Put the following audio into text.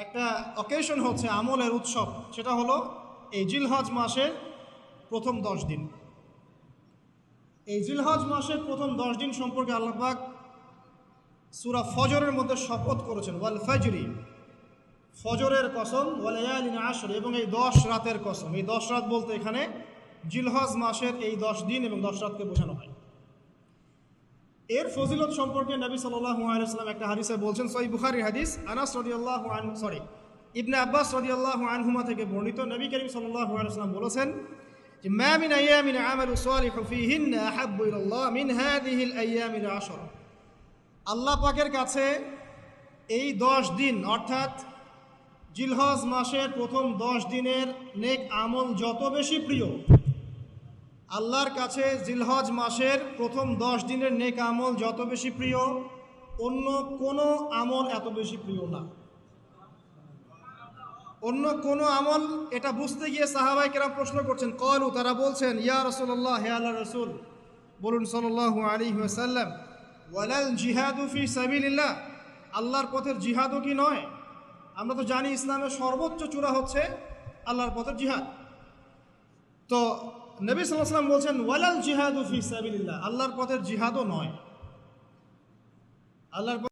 একটা অকেশন হচ্ছে আমলের উৎসব, সেটা হলো এই জিলহজ মাসের প্রথম 10 দিন। এই জিলহজ মাসের প্রথম 10 দিন সম্পর্কে আল্লাহ পাক সূরা ফজরের মধ্যে শপথ করেছেন, ওয়াল ফাজরি, ফজরের কসম, ওয়াল লায়ালিন আশর, এবং এই 10 রাতের কসম। এই 10 রাত বলতে এখানে জিলহজ মাসের এই 10 দিন এবং 10 রাতকে বোঝানো হয়। এর ফজিলত সম্পর্কে নবী সাল্লাল্লাহু আলাইহি ওয়াসাল্লাম একটা হাদিসে বলছেন, সহিহ বুখারীর হাদিস, আনাস রাদিয়াল্লাহু আনহু ইবনে আব্বাস রাদিয়াল্লাহু আনহুমা থেকে বর্ণিত, নবী করিম সাল্লাল্লাহু আলাইহি ওয়াসাল্লাম বলেছেন যে মা মিন আইয়ামিন আমালু সালিহু ফীহিন্না আহাব্বু ইলাল্লাহ মিন হাযিহিল আইয়ামিল আশর। আল্লাহ পাকের কাছে এই 10 দিন অর্থাৎ জিলহজ মাসের প্রথম 10 দিনের নেক আমল যত বেশি প্রিয়, আল্লাহর কাছে জিলহজ মাসের প্রথম 10 দিনের নেক আমল যত বেশি প্রিয়, অন্য কোনো আমল এত বেশি প্রিয় না। অন্য কোনো আমল, এটা বুঝতে গিয়ে সাহাবায়ে কেরাম প্রশ্ন করছেন, ক্বালু, তারা বলছেন, ইয়া রাসূলুল্লাহ, হে আল্লাহর রাসূল, বলুন সাল্লাল্লাহু আলাইহি ওয়াসাল্লাম, ওয়ালাল জিহাদু ফি সাবিলিল্লাহ, আল্লাহর পথের জিহাদও কি নয়? আমরা তো জানি ইসলামের সর্বোচ্চ চূড়া হচ্ছে আল্লাহর পথের জিহাদ। তো নবী সাল্লাল্লাহু আলাইহি ওয়াসাল্লাম বলছেন, ওয়ালাল জিহাদু ফি সাবিলিল্লাহ, আল্লাহর পথের জিহাদও নয়। আল্লাহর